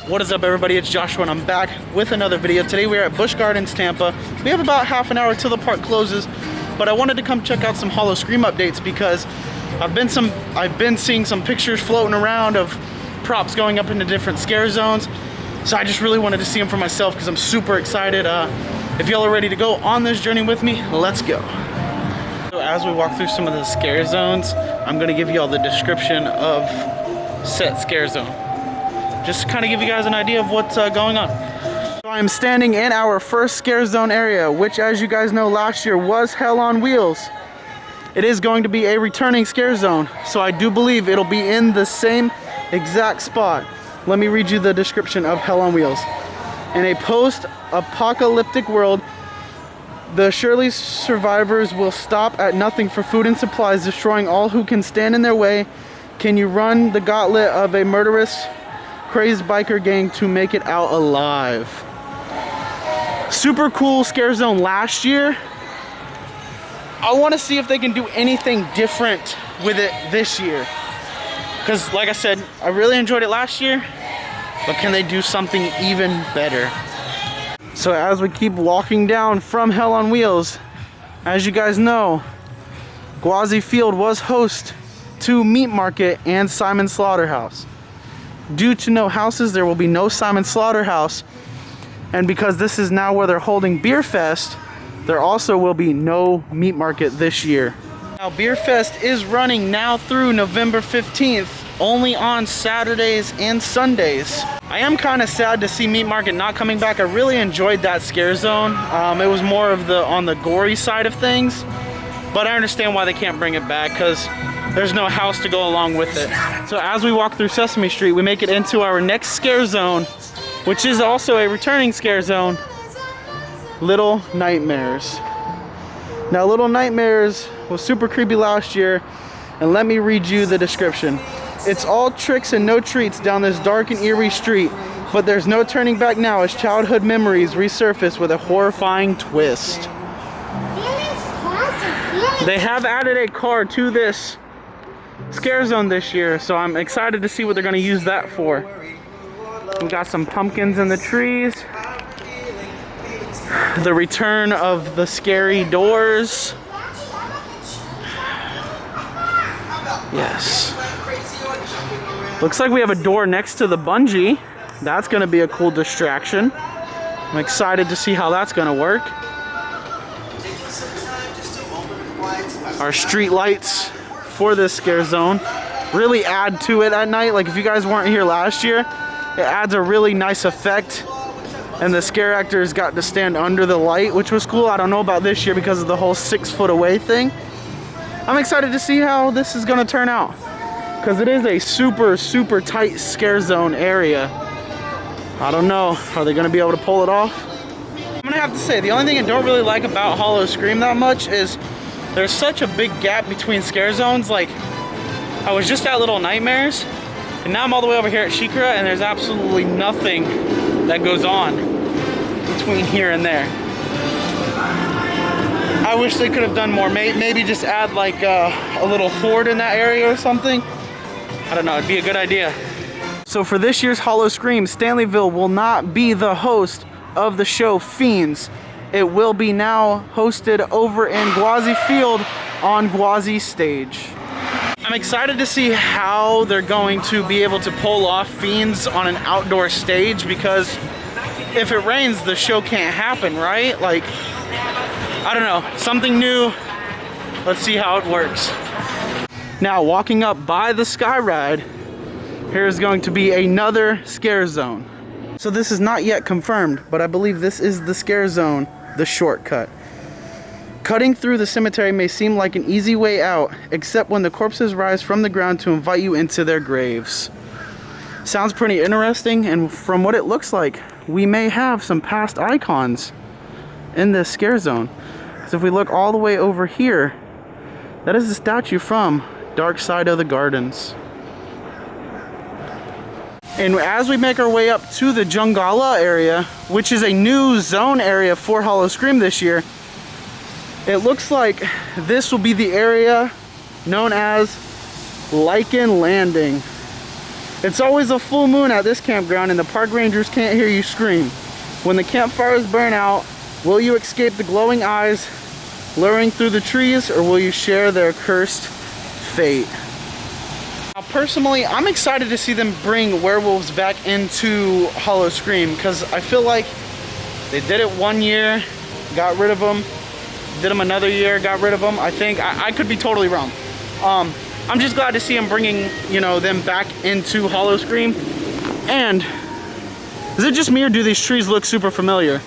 What is up, everybody? It's Joshua and I'm back with another video. Today we are at Busch Gardens Tampa. We have about half an hour till the park closes, but I wanted to come check out some Howl-O-SCREAM updates because I've been seeing some pictures floating around of props going up into different scare zones. So I just really wanted to see them for myself because I'm super excited. If y'all are ready to go on this journey with me, let's go. So as we walk through some of the scare zones, I'm gonna give y'all the description of set scare zone, just to kind of give you guys an idea of what's going on. So I'm standing in our first scare zone area, which, as you guys know, last year was Hell on Wheels. It is going to be a returning scare zone, so I do believe it'll be in the same exact spot. Let me read you the description of Hell on Wheels. In a post-apocalyptic world, the surely survivors will stop at nothing for food and supplies, destroying all who can stand in their way. Can you run the gauntlet of a murderous, crazed biker gang to make it out alive? Super cool scare zone last year. I want to see if they can do anything different with it this year. Because like I said, I really enjoyed it last year, but can they do something even better? So as we keep walking down from Hell on Wheels, as you guys know, Gwazi Field was host to Meat Market and Simon Slaughterhouse. Due to no houses, there will be no Simon Slaughterhouse, and because this is now where they're holding Beer Fest, there also will be no Meat Market this year. Now Beer Fest is running now through November 15th, only on Saturdays and Sundays. I am kind of sad to see Meat Market not coming back. I really enjoyed that scare zone. It was more of on the gory side of things, but I understand why they can't bring it back because there's no house to go along with it. So as we walk through Sesame Street, we make it into our next scare zone, which is also a returning scare zone, Little Nightmares. Now Little Nightmares was super creepy last year, and let me read you the description. It's all tricks and no treats down this dark and eerie street, but there's no turning back now as childhood memories resurface with a horrifying twist. They have added a car to this scare zone this year, so I'm excited to see what they're going to use that for. We got some pumpkins in the trees, the return of the scary doors. Yes, looks like we have a door next to the bungee. That's going to be a cool distraction. I'm excited to see how that's going to work. Our street lights for this scare zone really add to it at night. Like if you guys weren't here last year, it adds a really nice effect, and the scare actors got to stand under the light, which was cool. I don't know about this year because of the whole 6 foot away thing. I'm excited to see how this is going to turn out because it is a super tight scare zone area. I don't know, are they going to be able to pull it off? I'm going to have to say, the only thing I don't really like about Howl-O-SCREAM that much is there's such a big gap between scare zones. Like, I was just at Little Nightmares, and now I'm all the way over here at Shikara, and there's absolutely nothing that goes on between here and there. I wish they could have done more. Maybe just add like a little horde in that area or something. I don't know, it'd be a good idea. So for this year's Howl-O-SCREAM, Stanleyville will not be the host of the show Fiends. It will be now hosted over in Gwazi Field on Gwazi Stage. I'm excited to see how they're going to be able to pull off Fiends on an outdoor stage, because if it rains, the show can't happen, right? Like, I don't know, something new. Let's see how it works. Now, walking up by the Sky Ride, here's going to be another scare zone. So this is not yet confirmed, but I believe this is the scare zone, the shortcut. Cutting through the cemetery may seem like an easy way out, except when the corpses rise from the ground to invite you into their graves. Sounds pretty interesting, and from what it looks like, we may have some past icons in this scare zone. So if we look all the way over here, that is the statue from Dark Side of the Gardens. And as we make our way up to the Jungala area, which is a new zone area for Howl-O-SCREAM this year, it looks like this will be the area known as Lichen Landing. It's always a full moon at this campground and the park rangers can't hear you scream. When the campfires burn out, will you escape the glowing eyes luring through the trees, or will you share their cursed fate? Now, personally, I'm excited to see them bring werewolves back into Howl-O-SCREAM, because I feel like they did it one year, got rid of them, did them another year, got rid of them. I think, I could be totally wrong. I'm just glad to see them bringing, you know, them back into Howl-O-SCREAM. And is it just me, or do these trees look super familiar?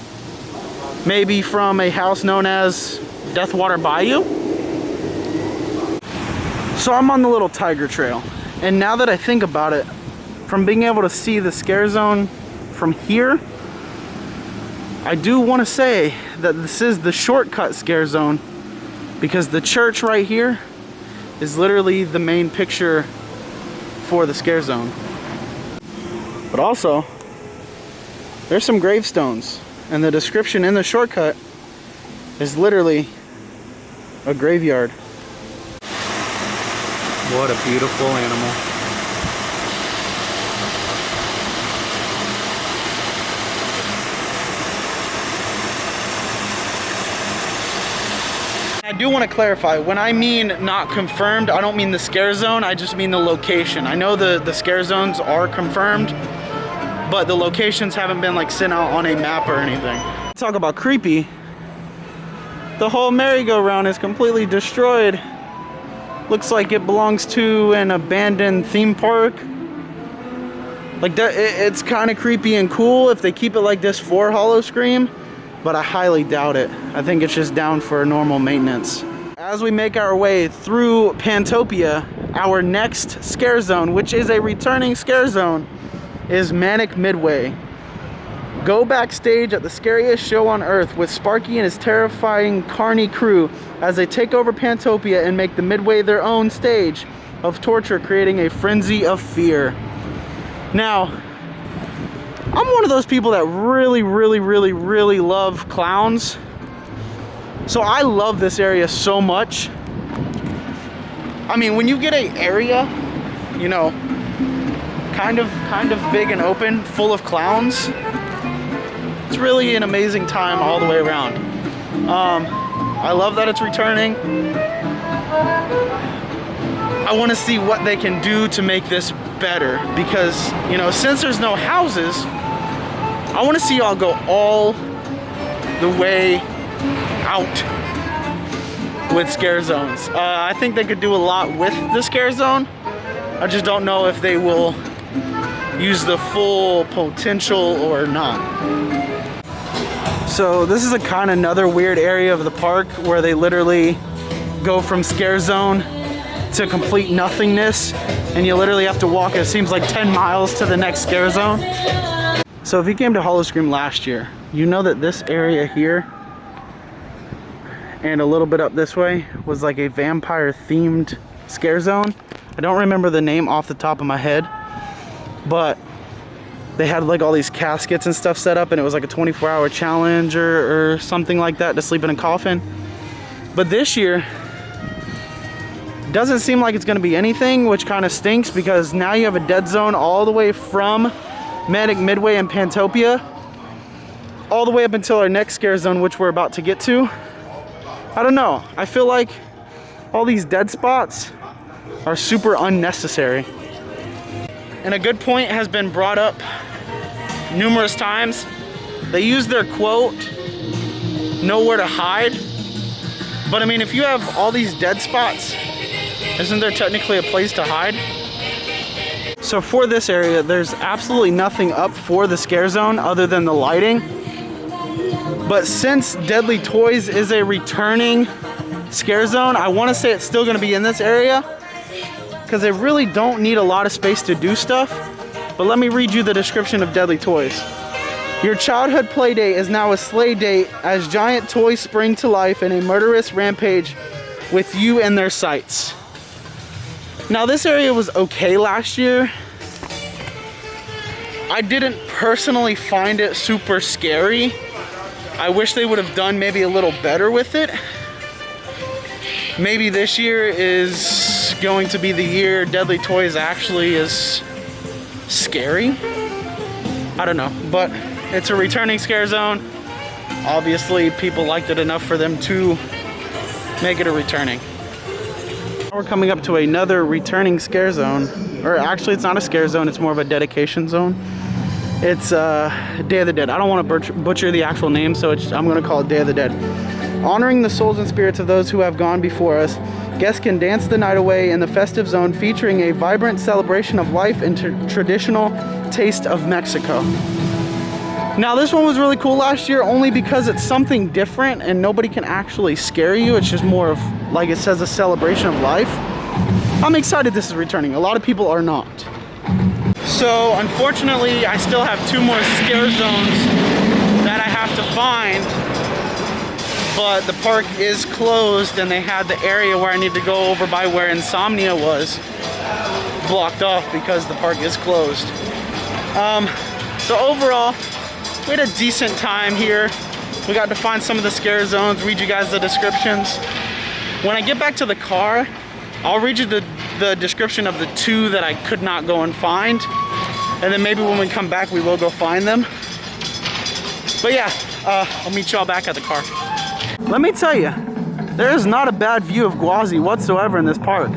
Maybe from a house known as Deathwater Bayou? So I'm on the little tiger trail, and now that I think about it, from being able to see the scare zone from here, I do want to say that this is the shortcut scare zone, because the church right here is literally the main picture for the scare zone. But also, there's some gravestones, and the description in the shortcut is literally a graveyard. What a beautiful animal. I do want to clarify, when I mean not confirmed, I don't mean the scare zone, I just mean the location. I know the scare zones are confirmed, but the locations haven't been like sent out on a map or anything. Talk about creepy. The whole merry-go-round is completely destroyed. Looks like it belongs to an abandoned theme park. Like that, it's kind of creepy and cool if they keep it like this for Howl-O-SCREAM, but I highly doubt it. I think it's just down for normal maintenance. As we make our way through Pantopia, our next scare zone, which is a returning scare zone, is Manic Midway. Go backstage at the scariest show on earth with Sparky and his terrifying carny crew as they take over Pantopia and make the Midway their own stage of torture, creating a frenzy of fear. Now, I'm one of those people that really love clowns. So I love this area so much. I mean, when you get an area, you know, kind of big and open, full of clowns, it's really an amazing time all the way around. I love that it's returning. I want to see what they can do to make this better, because, you know, since there's no houses, I want to see y'all go all the way out with scare zones. I think they could do a lot with the scare zone. I just don't know if they will use the full potential or not. So this is a kind of another weird area of the park where they literally go from scare zone to complete nothingness, and you literally have to walk, it seems like 10 miles to the next scare zone. So if you came to Howl-O-SCREAM last year, you know that this area here and a little bit up this way was like a vampire themed scare zone. I don't remember the name off the top of my head, but they had like all these caskets and stuff set up, and it was like a 24-hour challenge or something like that to sleep in a coffin. But this year doesn't seem like it's going to be anything, which kind of stinks, because now you have a dead zone all the way from Manic Midway and Pantopia all the way up until our next scare zone, which we're about to get to. I don't know, I feel like all these dead spots are super unnecessary. And a good point has been brought up numerous times. They use their quote, "nowhere to hide." But I mean, if you have all these dead spots, isn't there technically a place to hide? So for this area, there's absolutely nothing up for the scare zone other than the lighting. But since Deadly Toys is a returning scare zone, I want to say it's still going to be in this area, because they really don't need a lot of space to do stuff. But let me read you the description of Deadly Toys. Your childhood play date is now a slay date as giant toys spring to life in a murderous rampage with you in their sights. Now this area was okay last year. I didn't personally find it super scary. I wish they would have done maybe a little better with it. Maybe this year is going to be the year Deadly Toys actually is scary. I don't know, but it's a returning scare zone. Obviously, people liked it enough for them to make it a returning. We're coming up to another returning scare zone, or actually it's not a scare zone, it's more of a dedication zone. It's Day of the Dead. I don't want to butcher the actual name, so I'm going to call it Day of the Dead. Honoring the souls and spirits of those who have gone before us, guests can dance the night away in the festive zone, featuring a vibrant celebration of life and traditional taste of Mexico. Now, this one was really cool last year only because it's something different and nobody can actually scare you. It's just more of, like it says, a celebration of life. I'm excited this is returning. A lot of people are not. So, unfortunately, I still have 2 more scare zones that I have to find. But the park is closed and they had the area where I need to go over by where Insomnia was blocked off because the park is closed. So overall, we had a decent time here. We got to find some of the scare zones, read you guys the descriptions. When I get back to the car, I'll read you the description of the 2 that I could not go and find. And then maybe when we come back, we will go find them. But yeah, I'll meet y'all back at the car. Let me tell you, there is not a bad view of Gwazi whatsoever in this park.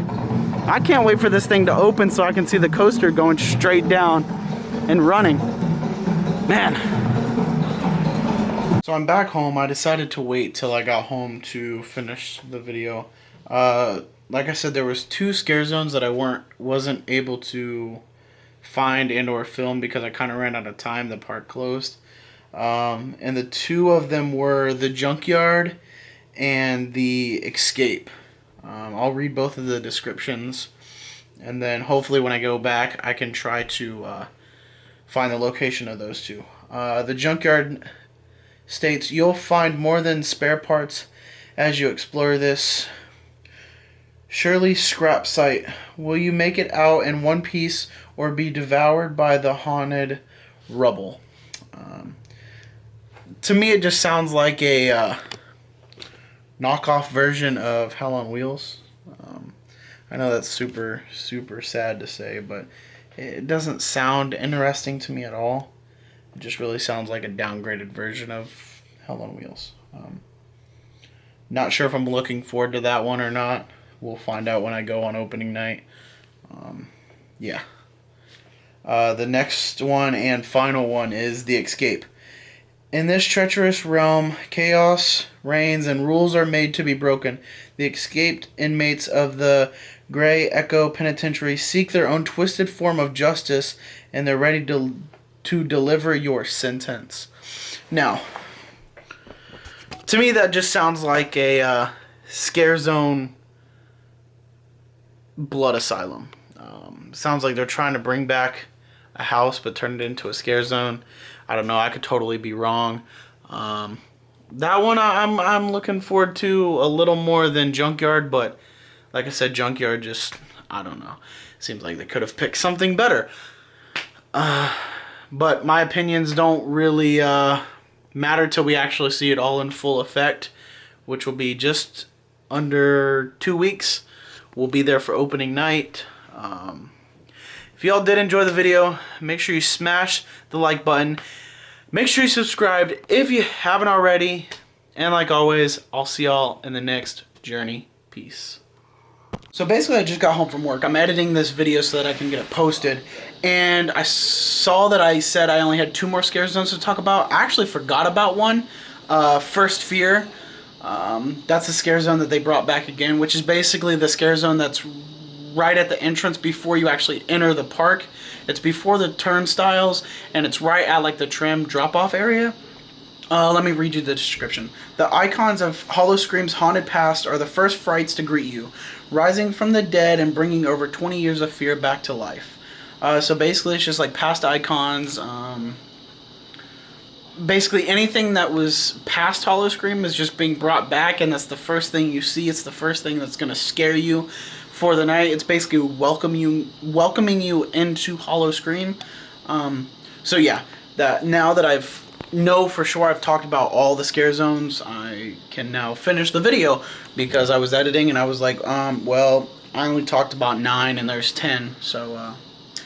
I can't wait for this thing to open so I can see the coaster going straight down and running. Man. So I'm back home. I decided to wait till I got home to finish the video. Like I said, there was 2 scare zones that I wasn't able to find and or film because I kind of ran out of time. The park closed. And the 2 of them were the Junkyard and the Escape. I'll read both of the descriptions, and then hopefully when I go back I can try to find the location of those 2. The Junkyard states, "You'll find more than spare parts as you explore this surely scrap site. Will you make it out in one piece or be devoured by the haunted rubble?" To me, it just sounds like a knockoff version of Hell on Wheels. I know that's super, super sad to say, but it doesn't sound interesting to me at all. It just really sounds like a downgraded version of Hell on Wheels. Not sure if I'm looking forward to that one or not. We'll find out when I go on opening night. Yeah. The next one and final one is the Escape. In this treacherous realm, chaos reigns and rules are made to be broken. The escaped inmates of the Grey Echo Penitentiary seek their own twisted form of justice, and they're ready to deliver your sentence. Now, to me that just sounds like a scare zone blood asylum. Sounds like they're trying to bring back a house but turn it into a scare zone. I don't know, I could totally be wrong. That one I'm looking forward to a little more than Junkyard, but like I said, Junkyard just, I don't know. Seems like they could have picked something better. But my opinions don't really matter till we actually see it all in full effect, which will be just under 2 weeks. We'll be there for opening night. If y'all did enjoy the video, make sure you smash the like button. Make sure you subscribed if you haven't already. And like always, I'll see y'all in the next journey. Peace. So basically, I just got home from work. I'm editing this video so that I can get it posted. And I saw that I said I only had 2 more scare zones to talk about. I actually forgot about one. First Fear. That's a scare zone that they brought back again, which is basically the scare zone that's right at the entrance before you actually enter the park. It's before the turnstiles, and it's right at like the tram drop-off area. Let me read you the description. The icons of Howl-O-SCREAM's haunted past are the first frights to greet you, rising from the dead and bringing over 20 years of fear back to life. So basically it's just like past icons. Basically anything that was past Howl-O-SCREAM is just being brought back, and that's the first thing you see. It's the first thing that's going to scare you for the night. It's basically welcoming you into Howl-O-SCREAM. So yeah, now that I've know for sure I've talked about all the scare zones, I can now finish the video, because I was editing and I was like, well, I only talked about 9 and there's 10, so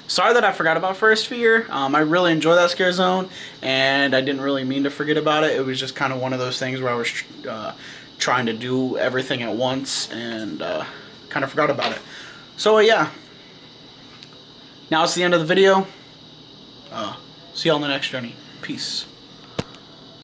sorry that I forgot about First Fear. I really enjoy that scare zone, and I didn't really mean to forget about it. It was just kind of one of those things where I was trying to do everything at once and kind of forgot about it. So yeah, now it's the end of the video. See y'all on the next journey. Peace.